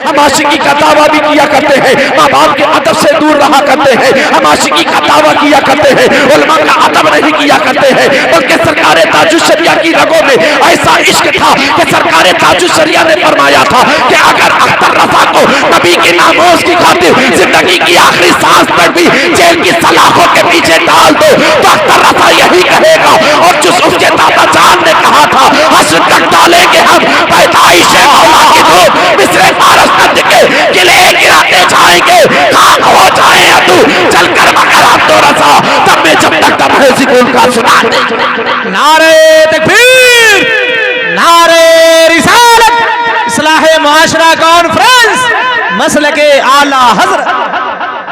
ہم عاشقی کا دعویٰ بھی کیا کرتے ہیں، ماں باپ کے ادب سے دور رہا کرتے ہیں، ہم عاشقی کا دعویٰ کیا کرتے ہیں، علماء کا ادب نہیں کیا کرتے ہیں، بلکہ سرکار تاج الشریعہ کی رگوں میں ایسا عشق تھا کہ سرکار تاج الشریعہ نے فرمایا تھا کہ اگر اختر رضا کو نبی کے ناموز کی خاطر زندگی کی آخری سانس تک بھی جیل کی سلاخوں کے پیچھے ڈال دو تو اختر رضا یہی کہے گا، اور جس اس کے دادا جان نے کہا تھا حشر تک ڈالیں گے ہم پیدائش مولا کی دھوپ، مصر فارس نند کے قلعے گراتے جائیں گے، خاک ہو جائیں عدو چل کر مگر ہم تو رضا، تب میں جب تک دم ہے ذکر کا سناتے۔ نعرہ تکبیر، نعرہ رسالت، اصلاح معاشرہ کانفرنس، مسلک اعلیٰ حضرت۔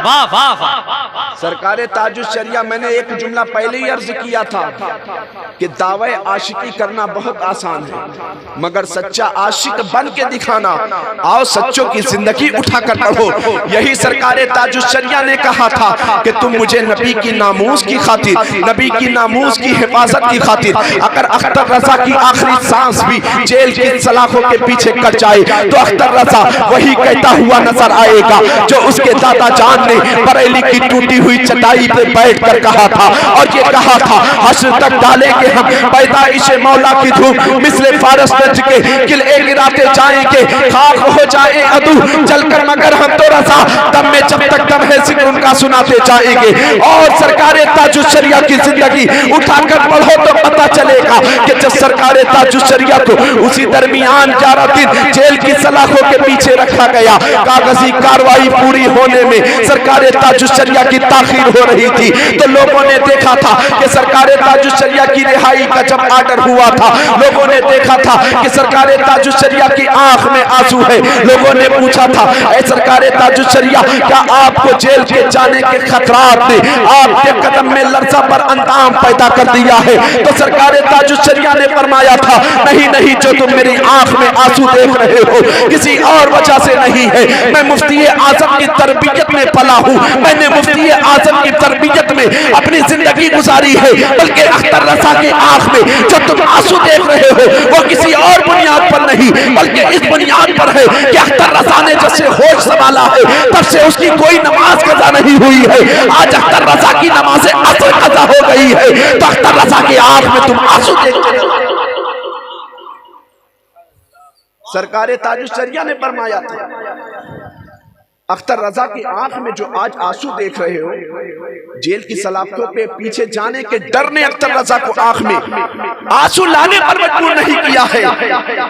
واہ واہ واہ، سرکار تاج الشریعہ، میں نے ایک جملہ پہلے ہی عرض کیا تھا کہ دعوی عاشقی کرنا بہت آسان ہے، مگر سچا عاشق بن کے دکھانا، آؤ سچوں کی زندگی اٹھا کر پڑھو۔ یہی سرکار تاج الشریعہ نے کہا تھا کہ تم مجھے نبی کی ناموس کی خاطر، نبی کی ناموس کی حفاظت کی خاطر، اگر اختر رضا کی آخری سانس بھی جیل کی سلاخوں کے پیچھے کٹ جائے تو اختر رضا وہی کہتا ہوا نظر آئے گا جو اس کے دادا جان نے بریلی کی ٹوٹی ہوئی چٹائی پہ بیٹھ کر کہا تھا، اور یہ کہا تھا حشر تک ڈالیں گے ہم پیدائش مولا کی دھوپ، مثل فارس نج کے قلعے گراتے جائیں گے، خاک ہو جائیں عدو چل کر مگر ہم تو رضا، دم میں جب تک دم ہے ذکر ان کا سناتے جائیں گے۔ اور سرکار تاج الشریعہ کی زندگی اٹھا کر پڑھو تو پتہ چلے گا کہ جب سرکار تاج الشریعہ کو اسی درمیان 11 دن جیل کی سلاخوں کے پیچھے رکھا گیا، کاغذی کاروائی پوری ہونے میں سرکار تاج الشریعہ کی تاخیر ہو رہی تھی، تو لوگوں نے دیکھا تھا کہ سرکار تاج الشریعہ کی رہائی کا جب آرڈر ہوا تھا، لوگوں نے دیکھا تھا کہ سرکار تاج الشریعہ کی آنکھ میں آنسو ہے، لوگوں نے پوچھا تھا اے سرکار تاج الشریعہ کیا آپ کو جیل کے جانے کے خطرات نے آپ کے قدم میں لرزہ پر اندام پیدا کر دیا ہے؟ تو سرکار تاج الشریعہ نے فرمایا تھا نہیں نہیں، جو تم میری آنکھ میں آنسو دیکھ رہے ہو کسی اور وجہ سے نہیں ہے، میں مفتی اعظم کی تربیت میں پلا ہوں، میں نے مفتی اعظم کی تربیت میں اپنی زندگی گزاری ہے، بلکہ اختر رضا کی آنکھ میں جو تم آنسو دیکھ رہے ہو وہ کسی اور بنیاد پر نہیں بلکہ اس بنیاد پر ہے کہ اختر رضا نے جب سے ہوش سنبھالا ہے تب سے اس کی کوئی نماز قضا نہیں ہوئی ہے، آج اختر رضا کی نماز عصر قضا ہو گئی ہے تو اختر رضا کی آنکھ میں تم آنسو دیکھتے ہو۔ سرکار تاج الشریعہ نے فرمایا تھا اختر رضا کی آنکھ میں جو آج آنسو دیکھ رہے ہو، جیل کی سلاخوں پہ پیچھے جانے کے ڈر نے اختر رضا کو آنکھ میں آنسو لانے پر مجبور نہیں کیا ہے،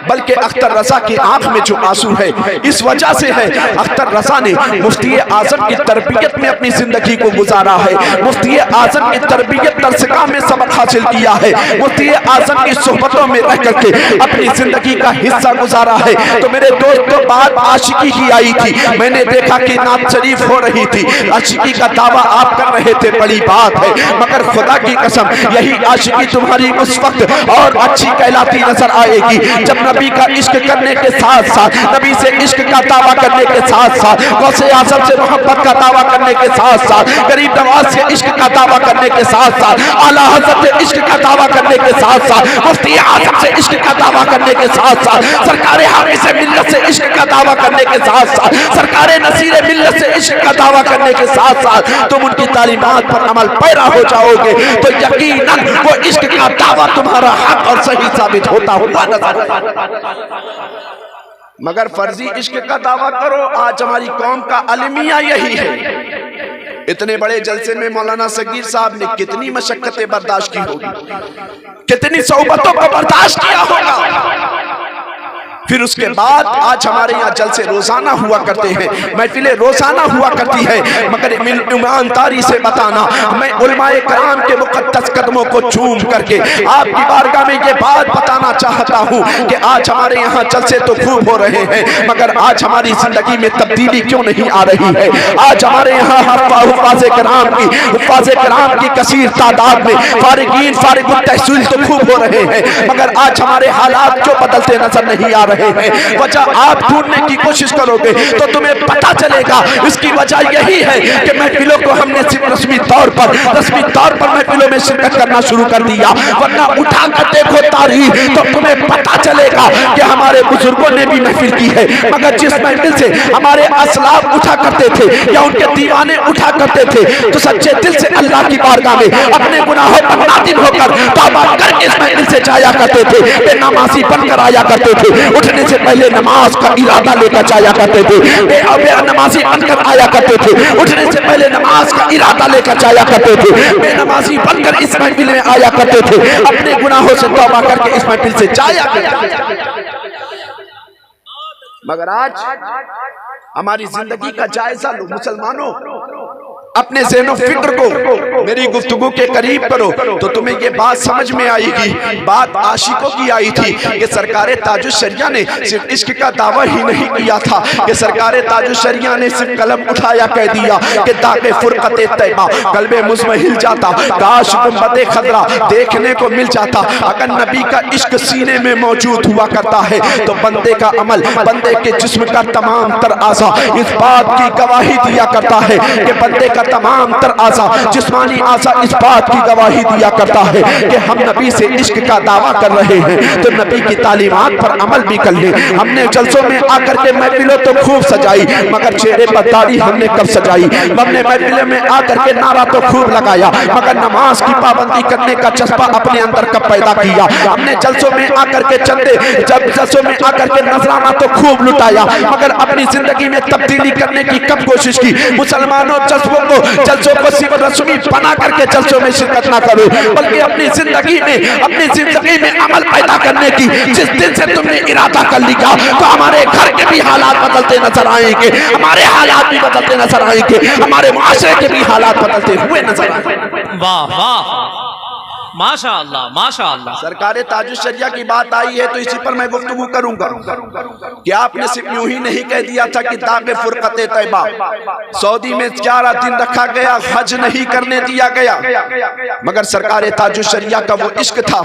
بلکہ اختر رضا کی آنکھ میں جو آنسو ہے اس وجہ سے ہے اختر رضا نے مفتی اعظم کی تربیت میں اپنی زندگی کو گزارا ہے، مفتی اعظم کی تربیت درسگاہ میں سبق حاصل کیا ہے، مفتی اعظم کی صحبتوں میں رہ کر کے اپنی زندگی کا حصہ گزارا ہے۔ تو میرے دوستوں بات عاشقی کی آئی تھی، میں نے دیکھا کہ نعت شریف ہو رہی تھی، عاشقی کا دعویٰ آپ کر رہے تھے، بڑی بات ہے، مگر خدا کی قسم یہی عاشقی تمہاری اس وقت اور اچھی کہلاتی نظر آئے گی جب نبی کا عشق کرنے کے ساتھ ساتھ، نبی سے عشق کا دعویٰ کرنے کے ساتھ ساتھ، غوث اعظم سے محبت کا دعویٰ کرنے کے ساتھ ساتھ، غریب نواز سے عشق کا دعویٰ کرنے کے ساتھ ساتھ، اعلیٰ حضرت سے عشق کا دعویٰ کرنے کے ساتھ ساتھ، مفتی اعظم سے عشق کا دعویٰ کرنے کے ساتھ ساتھ، سرکار حافظ ملت سے عشق کا دعویٰ کرنے کے ساتھ ساتھ، سرکار نصیر ملت سے عشق کا دعویٰ کرنے کے ساتھ ساتھ تم ان کی تعلیمات پر عمل پیرا ہو جاؤ گے تو یقیناً وہ عشق کا دعویٰ تمہارا حق اور صحیح ثابت ہوتا ہوا نظر آئے گا۔ مگر فرضی عشق کا دعویٰ کرو، آج ہماری قوم کا المیہ یہی ہے۔ اتنے بڑے جلسے میں مولانا صغیر صاحب نے کتنی مشقتیں برداشت کی ہوگی، کتنی صحبتوں کو برداشت کیا ہوگا، پھر اس کے بعد آج ہمارے یہاں جلسے روزانہ ہوا کرتے ہیں، محفلیں روزانہ ہوا کرتی ہے، مگر ایمانداری سے بتانا میں علماء کرام کے مقدس قدموں کو چوم کر کے آپ کی بارگاہ میں یہ بات بتانا چاہتا ہوں کہ آج ہمارے یہاں جلسے تو خوب ہو رہے ہیں مگر آج ہماری زندگی میں تبدیلی کیوں نہیں آ رہی ہے؟ آج ہمارے یہاں حفاظ کرام کی کثیر تعداد میں فارغین فارغ التحصیل تو خوب ہو رہے ہیں مگر آج ہمارے حالات جو بدلتے نظر نہیں آ رہے رہے ہیں. وجہ آپ ڈھونڈنے کی کوشش کرو گے تو تمہیں پتا چلے گا. اس کی وجہ یہی ہے کہ محفلوں کو ہم نے صرف رسمی طور پر محفلوں میں شرکت کرنا شروع کر دیا. ورنہ اٹھا کر دیکھو تاریخ تو تمہیں پتا چلے گا کہ ہمارے بزرگوں نے بھی محفل کی ہے. مگر جس محفل سے ہمارے اسلاف اٹھا کرتے تھے یا ان کے دیوانے اٹھا کرتے تھے تو سچے دل سے اللہ کی بارگاہ میں اپنے گناہوں پر نادم ہو کر توبہ کر کے اس محفل سے جایا کرتے تھے. بے نمازی بن کر آیا کرتے تھے. اٹھنے سے پہلے نماز کا ارادہ لے کر جایا کرتے تھے. بے نمازی بن کر آیا کرتے تھے. اٹھنے سے پہلے نماز کا ارادہ لے کر جایا کرتے تھے. بے نمازی بن کر اس محفل میں آیا کرتے تھے. اپنے گناہوں سے توبہ کر کے اس محفل سے جایا کرتے تھے. مگر آج ہماری زندگی کا جائزہ لو مسلمانوں. اپنے ذہن و فکر کو میری گفتگو کے قریب کرو تو تمہیں یہ بات سمجھ میں آئے گی. بات عاشقوں کی آئی تھی کہ سرکار تاج الشریعہ نے صرف عشق کا دعویٰ ہی نہیں کیا تھا کہ سرکار تاج الشریعہ نے صرف قلم اٹھایا کہہ دیا کہ داغ فرقت طیبہ قلب مزمحل جاتا. کاش گنبد خضرا دیکھنے کو مل جاتا. اگر نبی کا عشق سینے میں موجود ہوا کرتا ہے تو بندے کا عمل بندے کے جسم کا تمام تر اعضا اس بات کی گواہی دیا کرتا ہے کہ بندے کا تمام تر اعضا جسمانی اعضا اس بات کی گواہی دیا کرتا ہے کہ ہم نبی سے عشق کا دعویٰ کر رہے ہیں تو نبی کی تعلیمات پر عمل بھی کر لیں. ہم نے جلسوں میں آ کر کے محفلوں تو خوب سجائی مگر چہرے پر داڑھی ہم نے کب سجائی. ہم نے محفلوں میں آ کر کے نعرہ تو خوب لگایا مگر نماز کی پابندی کرنے کا جذبہ اپنے اندر کب پیدا کیا. ہم نے جلسوں میں آ کر کے جلسوں میں آ کر کے نذرانہ تو خوب لٹایا مگر اپنی زندگی میں تبدیلی کرنے کی کب کوشش کی. مسلمانوں جلسوں کو صرف رسمی بنا کر کے جلسوں میں شرکت نہ کرو بلکہ اپنی زندگی میں عمل پیدا کرنے کی جس دن سے تم نے ارادہ کر لیا تو ہمارے گھر کے بھی حالات بدلتے نظر آئیں گے. ہمارے حالات بھی بدلتے نظر آئیں گے. ہمارے معاشرے کے بھی حالات بدلتے ہوئے نظر آئیں گے. واہ واہ ماشاءاللہ ماشاءاللہ. سرکار تاج الشریعہ کی بات آئی ہے تو اسی پر میں گفتگو کروں گا کہ آپ نے صرف یوں ہی نہیں کہہ دیا تھا کہ داغ فرقت طیبہ سعودی میں 11 دن رکھا گیا حج نہیں کرنے دیا گیا مگر سرکار تاج الشریعہ کا وہ عشق تھا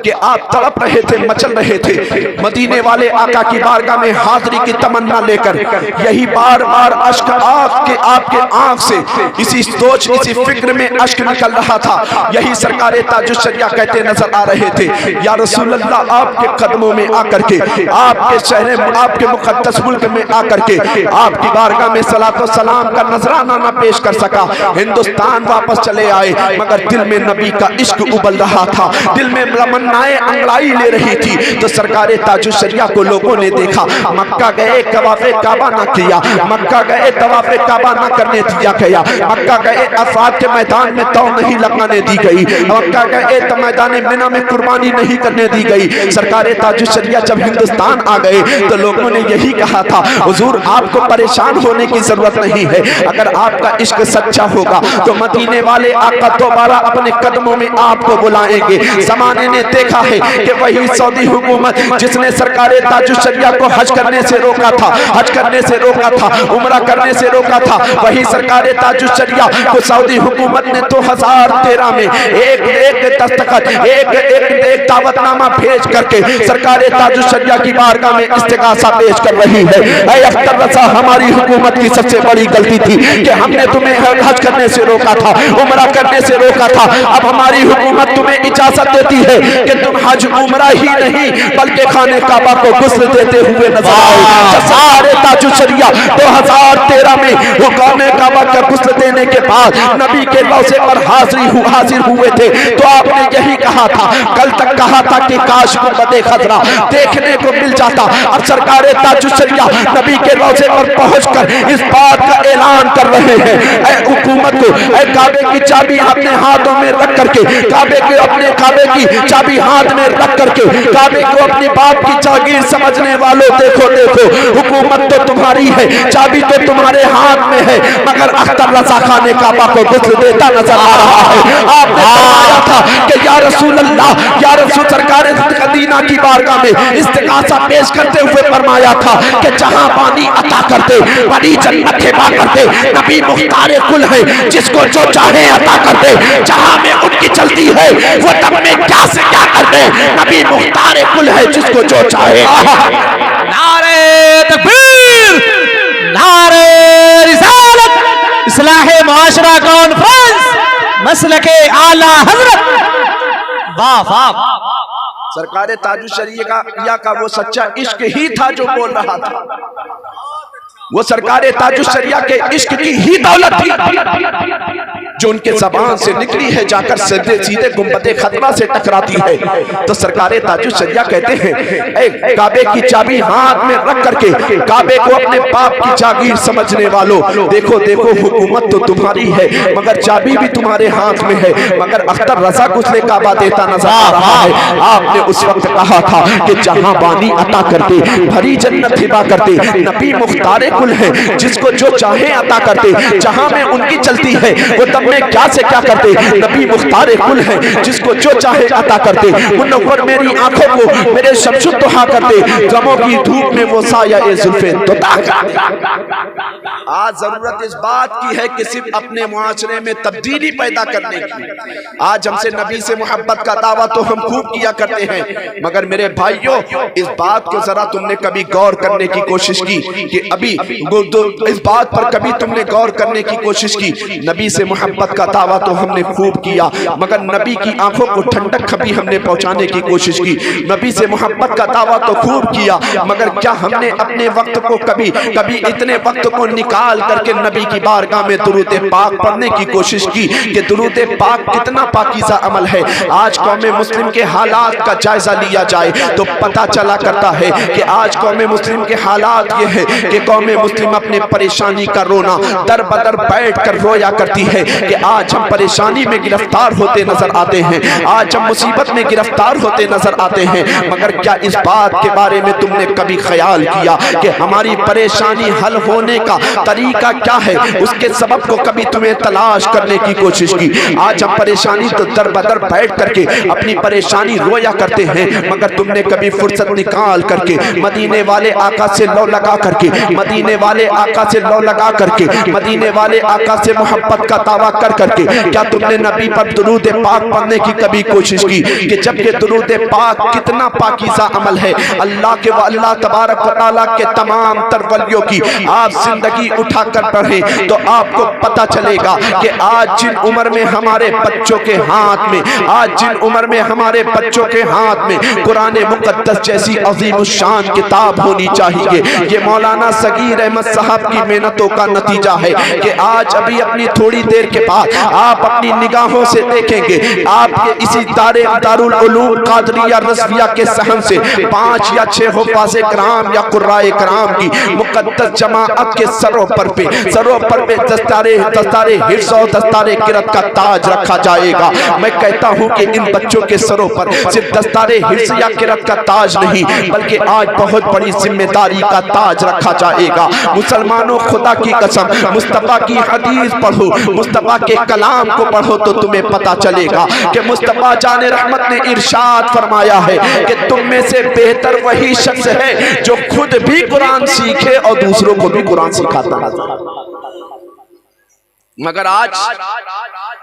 کہ آپ تڑپ رہے تھے مچل رہے تھے مدینے والے آقا کی بارگاہ میں حاضری کی تمنا لے کر. یہی بار بار اشک آپ کے آنکھ سے اسی سوچ اسی فکر میں اشک نکل رہا تھا. یہی سرکار تاج الشریعہ کہتے نظر آ رہے تھے یا رسول اللہ آپ کے قدموں میں آ کر کے آپ کے شہر آپ کے مقدس ملک میں آ کر کے آپ کی بارگاہ میں صلاۃ و سلام کا نذرانہ نہ پیش کر سکا. ہندوستان واپس چلے آئے مگر دل میں نبی کا عشق ابل رہا تھا. دل میں تمنائیں انگڑائی لے رہی تھی تو سرکار تاج الشریعہ کو لوگوں نے دیکھا. مکہ گئے طواف کعبہ نہ کیا. مکہ گئے طواف کعبہ نہ کرنے دیا گیا. مکہ گئے عرفات کے میدان میں تو نہیں لگانے دی گئی. مکہ میدان منی میں قربانی نہیں کرنے دی گئی. سرکار تاج الشریعہ جب ہندوستان آ گئے تو لوگوں نے یہی کہا تھا حضور آپ کو پریشان ہونے کی ضرورت نہیں ہے. اگر آپ کا عشق سچا ہوگا تو مدینے والے آقا دوبارہ اپنے قدموں میں آپ کو بلائیں گے. زمانے نے دیکھا ہے کہ وہی سعودی حکومت جس نے سرکار تاج الشریعہ کو حج کرنے سے روکا تھا عمرہ کرنے سے روکا تھا وہی سرکار تاج الشریعہ کو سعودی حکومت نے 2013 میں ایک دستخط ایک دعوت نامہ بھیج کر کے سرکار تاج الشریعہ کی بارگاہ میں استغاثہ پیش کر رہی ہے. اے اختر رضا ہماری حکومت کی سب سے بڑی غلطی تھی کہ ہم نے تمہیں حج کرنے سے روکا تھا عمرہ کرنے سے روکا تھا. اب ہماری حکومت تمہیں اجازت دیتی ہے کہ تم حج عمرہ ہی نہیں بلکہ خانہ کعبہ کو غسل دیتے ہوئے نظر آؤ. سرکار تاج الشریعہ 2013 میں خانہ کعبہ کا غسل دینے کے بعد نبی کے روضے پر حاضر ہوئے تھے تو آپ نے یہی کہا تھا کل تک کہا تھا کہ کاش گنبد خضرا دیکھنے کو مل جاتا. اب سرکار تاج الشریعہ نبی کے روضے پر پہنچ کر اس بات کا اعلان کر رہے ہیں. اے حکومت کو اے کعبے کی چابی اپنے ہاتھوں میں رکھ کر کے کعبے کی چابی ہاتھ میں رکھ کر کے کعبے کو اپنی باپ کی جاگیر سمجھنے والوں دیکھو حکومت تو تمہاری ہے چابی تو تمہارے ہاتھ میں ہے مگر اختر رضا خانہ کعبہ کو غسل دیتا نظر آ رہا ہے. آپ نے فرمایا تھا تھا کہ یا رسول اللہ، یا رسول سرکار مدینہ کی بارگاہ میں استغاثہ پیش کرتے ہوئے فرمایا تھا کہ جہاں بانی عطا کرتے، بڑی جنت ہبا کرتے، نبی مختار کل ہے جس کو جو چاہے عطا کرتے، جہاں میں ان کی چلتی ہے وہ تب میں کیا سے کیا کرتے، نبی مختار کل ہے جس کو جو چاہے۔ نعرہ تکبیر، نعرہ رسالت، اصلاح معاشرہ کانفرنس، مسلک اعلی حضرت، واہ واہ۔ سرکار تاج الشریعہ کا وہ سچا عشق ہی تھا جو بول رہا تھا، وہ سرکار تاج الشریعہ کے عشق کی ہی دولت تھی جو ان کے زبان سے نکلی ہے، جا کر سیدھے گنبد خطرہ سے ٹکراتی ہے۔ تو سرکار تاج الشریعہ کہتے ہیں اے کعبے کی چابی ہاتھ میں رکھ کر کے کعبے کو اپنے باپ کی جاگیر سمجھنے والوں، دیکھو دیکھو حکومت تو تمہاری ہے مگر چابی بھی تمہارے ہاتھ میں ہے، مگر اختر رضا غسل کعبہ دیتا نظر آ رہا ہے۔ آپ نے اس وقت کہا تھا کہ جہاں بانی عطا کرتے، بھری جنت ہبا کرتے، نبی مختار کل ہے جس کو جو چاہے عطا کرتے، جہاں میں ان کی چلتی ہے وہ تب میں کیا سے کیا کرتے، نبی مختار کل ہے جس کو جو چاہے عطا کرتے، منور میری آنکھوں کو میرے شمس الضحیٰ کرتے، غموں کی دھوپ میں وہ سایہ زلف دتا کرتے۔ آج ضرورت اس بات کی ہے کہ صرف اپنے معاشرے میں تبدیلی پیدا کرنے کی۔ آج ہم سے نبی سے محبت کا دعویٰ تو ہم خوب کیا کرتے ہیں، مگر میرے بھائیوں اس بات کو ذرا تم نے کبھی غور کرنے کی کوشش کی کہ ابھی اس بات پر کبھی تم نے غور کرنے کی کوشش کی، نبی سے محبت کا دعویٰ تو ہم نے خوب کیا مگر نبی کی آنکھوں کو ٹھنڈک کبھی ہم نے پہنچانے کی کوشش کی، نبی سے محبت کا دعویٰ تو خوب کیا مگر کیا ہم نے اپنے وقت کو کبھی اتنے وقت کو نکال کر کے نبی کی بارگاہ میں درود پاک پڑھنے کی کوشش کی کہ درود پاک کتنا پاکیزہ عمل ہے۔ آج قوم مسلم کے حالات کا جائزہ لیا جائے تو پتہ چلا کرتا ہے کہ آج قوم مسلم کے حالات یہ ہے کہ قوم مسلم اپنے پریشانی کا رونا در بدر بیٹھ کر رویا کرتی ہے کہ آج ہم پریشانی میں گرفتار ہوتے نظر آتے ہیں، آج ہم مصیبت میں گرفتار ہوتے نظر آتے ہیں، مگر کیا اس بات کے بارے میں تم نے کبھی خیال کیا کہ ہماری پریشانی حل ہونے کا طریقہ کیا ہے؟ اس کے سبب کو کبھی تمہیں تلاش کرنے کی کوشش کی؟ آج ہم پریشانی تو در بدر بیٹھ کر کے اپنی پریشانی رویا کرتے ہیں، مگر تم نے کبھی فرصت نکال کر کے مدینے والے آقا سے لو لگا کر کے، مدینے والے آقا سے لو لگا کر کے، مدینے والے آقا سے محبت کا دعویٰ کر کر کے کیا تم نے نبی پر درود پاک پڑھنے کی کبھی کوشش کی کہ جبکہ درود پاک کتنا پاکیزہ عمل ہے، اللہ کے اللہ تبارک و تعالیٰ کے تمام تر ولیوں کی آپ زندگی اٹھا کر پڑھیں تو آپ کو پتہ چلے گا کہ آج جن عمر میں ہمارے بچوں کے ہاتھ میں، آج جن عمر میں ہمارے بچوں کے ہاتھ میں قرآن مقدس جیسی عظیم الشان کتاب ہونی چاہیے، یہ مولانا صغیر احمد صاحب کی محنتوں کا نتیجہ ہے کہ آج ابھی اپنی تھوڑی دیر کے بعد آپ اپنی نگاہوں سے دیکھیں گے آپ کے اسی دارالعلوم قادریہ رضویہ کے صحن سے 5 یا 6 حفاظ کرام یا قرائے کرام کی مقدس جماعت کے سروں پر دستار حفظ و دستار قرات کا تاج رکھا جائے گا۔ میں کہتا ہوں کہ ان بچوں کے سروں پر صرف دستار حفظ یا قرات کا تاج نہیں بلکہ آج بہت بڑی ذمہ داری کا تاج رکھا جائے گا۔ مسلمانوں خدا کی قسم مصطفیٰ کی حدیث پڑھو، مصطفیٰ کے کلام کو پڑھو تو تمہیں پتہ چلے گا کہ مصطفیٰ جان رحمت نے ارشاد فرمایا ہے کہ تم میں سے بہتر وہی شخص ہے جو خود بھی قرآن سیکھے اور دوسروں کو بھی قرآن سکھاتا ہے۔ مگر آج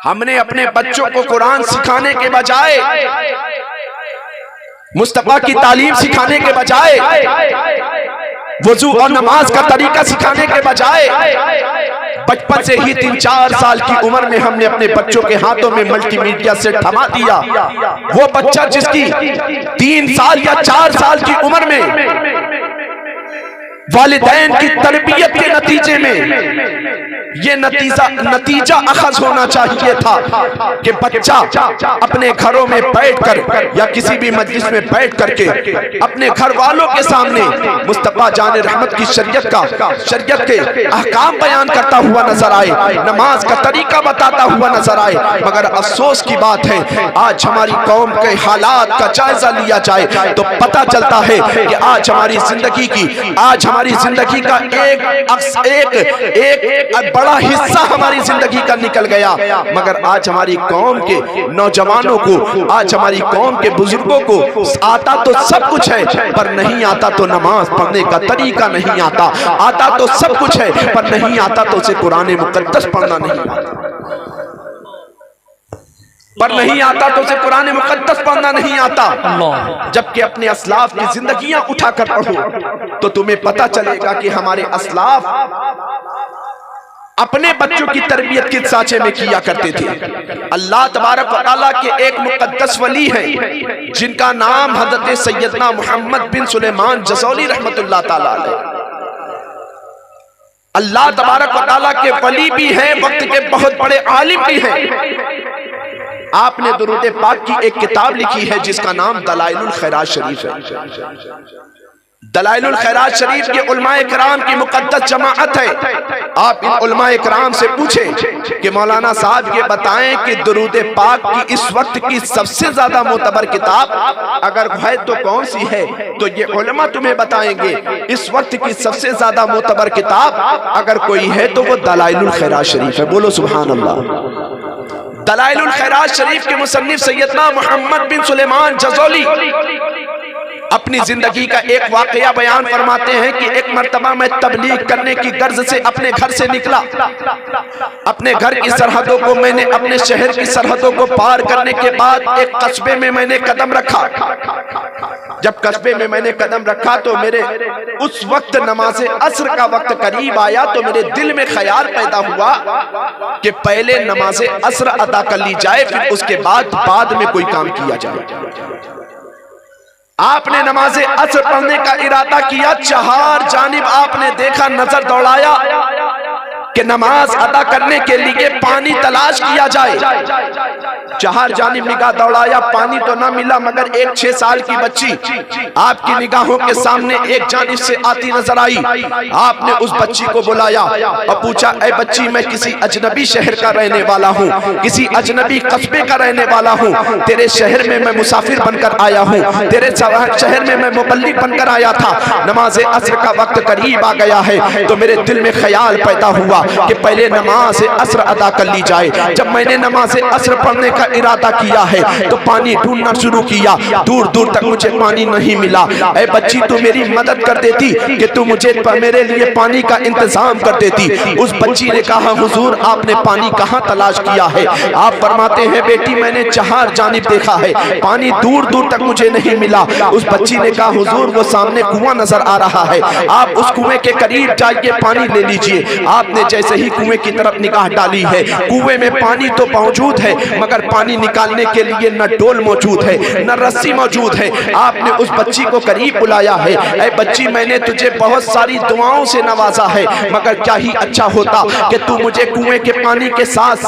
ہم نے اپنے بچوں کو قرآن سکھانے کے بجائے، مصطفیٰ کی تعلیم سکھانے کے بجائے، وضو اور نماز کا طریقہ سکھانے کے بجائے بچپن سے ہی 3-4 سال کی عمر میں ہم نے اپنے بچوں کے ہاتھوں میں ملٹی میڈیا سے تھما دیا۔ وہ بچہ جس کی 3 سال یا 4 سال کی عمر میں والدین کی تربیت کے نتیجے میں یہ نتیجہ اخذ ہونا چاہیے تھا کہ بچہ اپنے گھروں میں بیٹھ کر یا کسی بھی مجلس میں بیٹھ کر کے اپنے گھر والوں کے سامنے مصطفیٰ جان رحمت کی شریعت کے احکام بیان کرتا ہوا نظر آئے، نماز کا طریقہ بتاتا ہوا نظر آئے۔ مگر افسوس کی بات ہے آج ہماری قوم کے حالات کا جائزہ لیا جائے تو پتہ چلتا ہے کہ آج ہماری زندگی کا ایک بڑا حصہ ہماری زندگی کا نکل گیا، مگر آج ہماری قوم کے نوجوانوں کو، آج ہماری قوم کے بزرگوں کو آتا تو سب کچھ ہے پر نہیں آتا تو نماز پڑھنے کا طریقہ نہیں آتا، آتا تو سب کچھ ہے پر نہیں آتا تو اسے قرآن مقدس پڑھنا نہیں آتا، پر نہیں آتا تو اسے قرآن مقدس پڑھنا نہیں آتا۔ جبکہ اپنے اسلاف کی زندگیاں اٹھا کر پڑھو تو تمہیں پتہ چلے گا کہ ہمارے اسلاف اپنے بچوں کی تربیت کس سانچے میں کیا کرتے تھے۔ اللہ تبارک و تعالیٰ کے ایک مقدس ولی ہیں جن کا نام حضرت سیدنا محمد بن سلیمان جزولی رحمت اللہ تعالیٰ علیہ۔ اللہ تبارک و تعالیٰ کے ولی بھی ہیں، وقت کے بہت بڑے عالم بھی ہیں۔ آپ نے درود پاک کی ایک کتاب لکھی ہے جس کا نام دلائل الخیرات شریف ہے۔ دلائل الخیرات شریف کے علماء کرام کی مقدس جماعت ہے۔ آپ ان علماء کرام سے پوچھیں کہ مولانا صاحب یہ بتائیں کہ درود پاک کی اس وقت کی سب سے زیادہ معتبر کتاب اگر ہے تو کون سی ہے؟ تو یہ علماء تمہیں بتائیں گے اس وقت کی سب سے زیادہ معتبر کتاب اگر کوئی ہے تو وہ دلائل الخیرات شریف ہے۔ بولو سبحان اللہ۔ دلائل الخیرات شریف کے مصنف سیدنا محمد بن سلیمان جزولی اپنی زندگی کا ایک واقعہ بیان فرماتے ہیں کہ ایک مرتبہ میں تبلیغ کرنے کی غرض سے اپنے گھر سے نکلا۔ اپنے گھر کی سرحدوں کو میں نے اپنے شہر کی سرحدوں کو پار کرنے کے بعد ایک قصبے میں نے قدم رکھا۔ جب قصبے میں نے قدم رکھا تو میرے اس وقت نماز عصر کا وقت قریب آیا تو میرے دل میں خیال پیدا ہوا کہ پہلے نماز عصر ادا کر لی جائے پھر اس کے بعد میں کوئی کام کیا جائے۔ آپ نے نماز عصر پڑھنے کا ارادہ کیا، چہار جانب آپ نے دیکھا، نظر دوڑایا کہ نماز ادا کرنے کے لیے پانی تلاش کیا جائے۔ چہار جانب نگاہ دوڑایا، پانی تو نہ ملا مگر ایک 6 سال کی بچی آپ کی نگاہوں کے سامنے ایک جانب سے آتی نظر آئی۔ آپ نے اس بچی کو بلایا اور پوچھا، اے بچی میں کسی اجنبی شہر کا رہنے والا ہوں، کسی اجنبی قصبے کا رہنے والا ہوں، تیرے شہر میں میں مسافر بن کر آیا ہوں، تیرے شہر میں مبلغ بن کر آیا تھا، نماز عصر کا وقت قریب آ گیا ہے تو میرے دل میں خیال پیدا ہوا کہ پہلے نماز عصر ادا کر لی جائے۔ جب میں نے نماز عصر پڑھنے کا ارادہ کیا ہے تو پانی ڈھونڈنا شروع کیا، دور دور تک مجھے پانی نہیں ملا۔ اے بچی تو میری مدد کر دیتی کہ تو مجھے میرے لیے پانی کا انتظام کر دیتی۔ اس بچی نے کہا، حضور آپ نے پانی کہاں تلاش کیا ہے؟ آپ فرماتے ہیں، بیٹی میں نے چہار جانب دیکھا ہے، پانی دور دور تک مجھے نہیں ملا۔ اس بچی نے کہا، حضور وہ سامنے کنواں نظر آ رہا ہے، آپ اس کنویں کے قریب جائیے پانی لے لیجئے۔ آپ نے جیسے ہی کنویں کی طرف نگاہ ڈالی ہے، کنویں میں پانی تو موجود ہے مگر پانی نکالنے کے لیے نہ ڈول موجود ہے نہ رسی موجود ہے۔ آپ نے اس بچی کو قریب بلایا ہے، اے بچی میں نے تجھے بہت ساری دعاؤں سے نوازا ہے مگر کیا ہی اچھا ہوتا کہ تو مجھے کنویں کے پانی کے ساتھ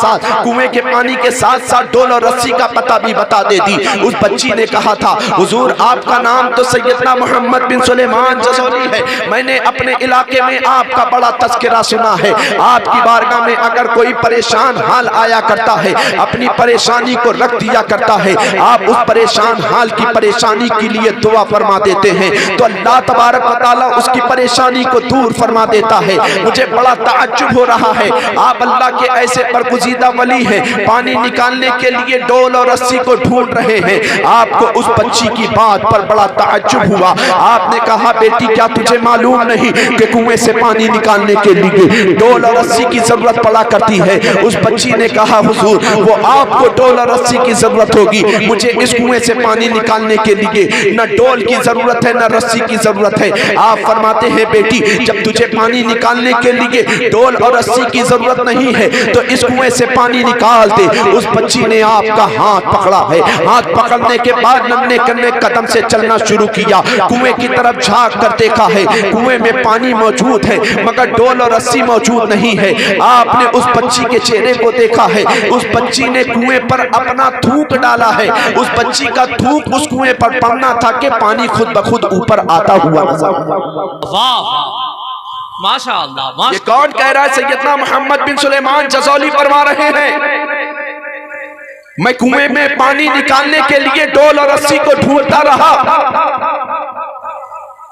ساتھ ڈول اور رسی کا پتہ بھی بتا دیتی۔ اس بچی نے کہا تھا، حضور آپ کا نام تو سیدنا محمد بن سلیمان جزولی ہے، میں نے اپنے علاقے میں آپ کا بڑا تذکرہ سنا ہے، آپ کی بارگاہ میں اگر کوئی پریشان حال آیا کرتا ہے اپنی پریشانی کو رکھ دیا کرتا ہے، آپ اس پریشان حال کی پریشانی کے لیے دعا فرما دیتے ہیں تو اللہ تبارک و تعالیٰ اس کی پریشانی کو دور فرما دیتا ہے۔ مجھے بڑا تعجب ہو رہا ہے، آپ اللہ کے ایسے برگزیدہ ولی ہیں، پانی نکالنے کے لیے ڈول اور رسی کو ڈھونڈ رہے ہیں۔ آپ کو اس بچی کی بات پر بڑا تعجب ہوا۔ آپ نے کہا، بیٹی کیا تجھے معلوم نہیں کہ کنویں سے پانی نکالنے کے لیے ڈول اور رسی کی ضرورت پڑا کرتی ہے؟ اس بچی نے کہا، حضور وہ آپ کو ڈول اور رسی کی ضرورت ہوگی، مجھے اس کنویں سے پانی نکالنے کے لیے نہ ڈول کی ضرورت ہے نہ رسی کی ضرورت ہے۔ آپ فرماتے ہیں، بیٹی جب تجھے پانی نکالنے کے لیے ڈول اور رسی کی ضرورت نہیں ہے تو اس کنویں سے پانی نکال دے۔ اس بچی نے آپ کا ہاتھ پکڑا ہے، ہاتھ پکڑنے کے بعد ننھے ننھے قدم سے چلنا شروع کیا، کنویں کی طرف جھانک کر دیکھا ہے، کنویں میں پانی موجود ہے مگر ڈول اور رسی موجود نہیں ہے۔ آپ نے اس بچی کے چہرے کو دیکھا ہے، اس بچی نے کنویں پر اپنا تھوک ڈالا ہے، اس بچی کا تھوک اس کنویں پر پڑنا تھا کہ پانی خود بخود اوپر آتا ہوا نظر آیا۔ واہ ماشاءاللہ۔ یہ کون کہہ رہا ہے؟ سیدنا محمد بن سلیمان جزولی فرما رہے ہیں، میں کنویں میں پانی نکالنے کے لیے ڈول اور رسی کو ڈھونڈتا رہا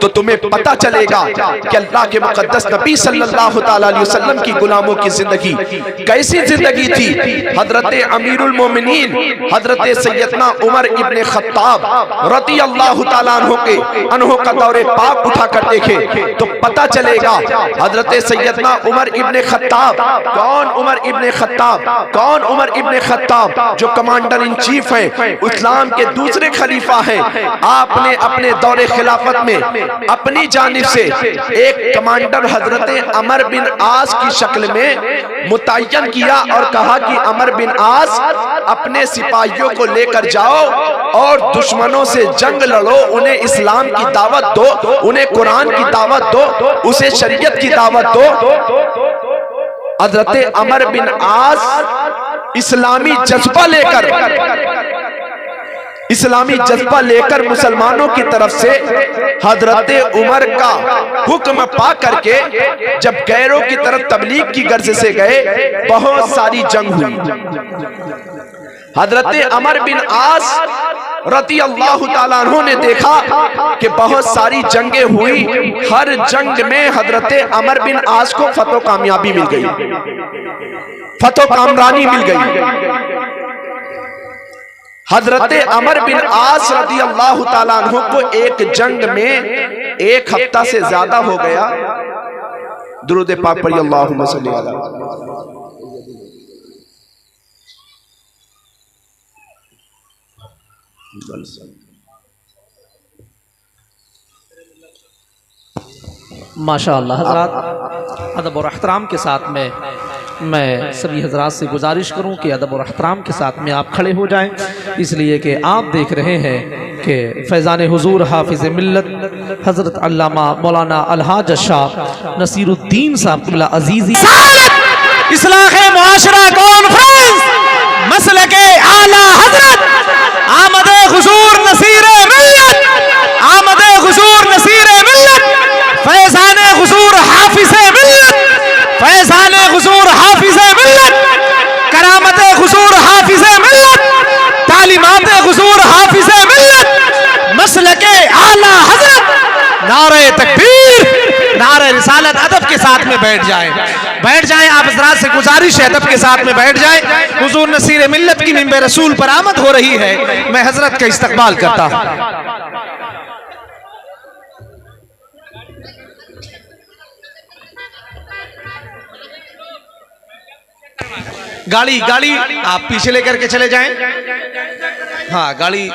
تو تمہیں پتا چلے گا کہ اللہ کے مقدس نبی صلی اللہ علیہ وسلم کی غلاموں کی زندگی کیسی زندگی تھی۔ حضرت امیر المومنین حضرت سیدنا عمر ابن خطاب رضی اللہ تعالیٰ عنہ کا دور پاک اٹھا کر دیکھے تو پتا چلے گا حضرت سیدنا عمر ابن خطاب کون عمر ابن خطاب کون عمر ابن خطاب جو کمانڈر ان چیف ہیں، اسلام کے دوسرے خلیفہ ہیں۔ آپ نے اپنے دور خلافت میں اپنی جانب سے ایک کمانڈر حضرت عمر بن عاص کی شکل میں متعین کیا اور کہا کہ عمر بن عاص اپنے سپاہیوں کو لے کر جاؤ اور دشمنوں سے جنگ لڑو، انہیں اسلام کی دعوت دو، انہیں قرآن کی دعوت دو، اسے شریعت کی دعوت دو۔ حضرت عمر بن عاص اسلامی جذبہ لے کر مسلمانوں کی طرف سے حضرت عمر کا حکم پا کر کے جب غیروں کی طرف تبلیغ کی غرض سے گئے، بہت ساری جنگ ہوئی۔ حضرت عمر بن عاص رضی اللہ تعالیٰ عنہ نے دیکھا کہ بہت ساری جنگیں ہوئی، ہر جنگ میں حضرت عمر بن عاص کو فتح و کامیابی مل گئی، فتح و کامرانی مل گئی۔ حضرت عمر بن عاص رضی اللہ تعالیٰ عنہ کو ایک جنگ میں 1 ہفتہ سے زیادہ ہو گیا۔ درود پاک پڑھی اللہم صلی علی ماشاءاللہ حضرات، ادب اور احترام کے ساتھ میں سبھی حضرات سے گزارش کروں کہ ادب اور احترام کے ساتھ میں آپ کھڑے ہو جائیں، اس لیے کہ آپ دیکھ رہے ہیں کہ فیضان حضور حافظ ملت حضرت علامہ مولانا الحاج شاہ نصیر الدین صاحب قبلہ عزیزی اصلاح معاشرہ کانفرنس مسلک اعلی حضرت آمد حضور نصیر ملت، آمد حضور نصیر ملت، فیضان حضور حافظ ملت، فیضان حضور حافظ ملت، کرامت حضور حافظ ملت، تعلیمات حضور حافظ ملت، مسلک اعلی حضرت، نعرہ تکبیر، نعرہ رسالت۔ ادب کے ساتھ میں بیٹھ جائیں آپ حضرات سے گزارش ہے، ادب کے ساتھ میں بیٹھ جائیں۔ حضور نصیر ملت کی منبر رسول پر آمد ہو رہی ہے، میں حضرت کا استقبال کرتا ہوں۔ گاڑی آپ پیچھے لے کر کے چلے جائیں، ہاں گاڑی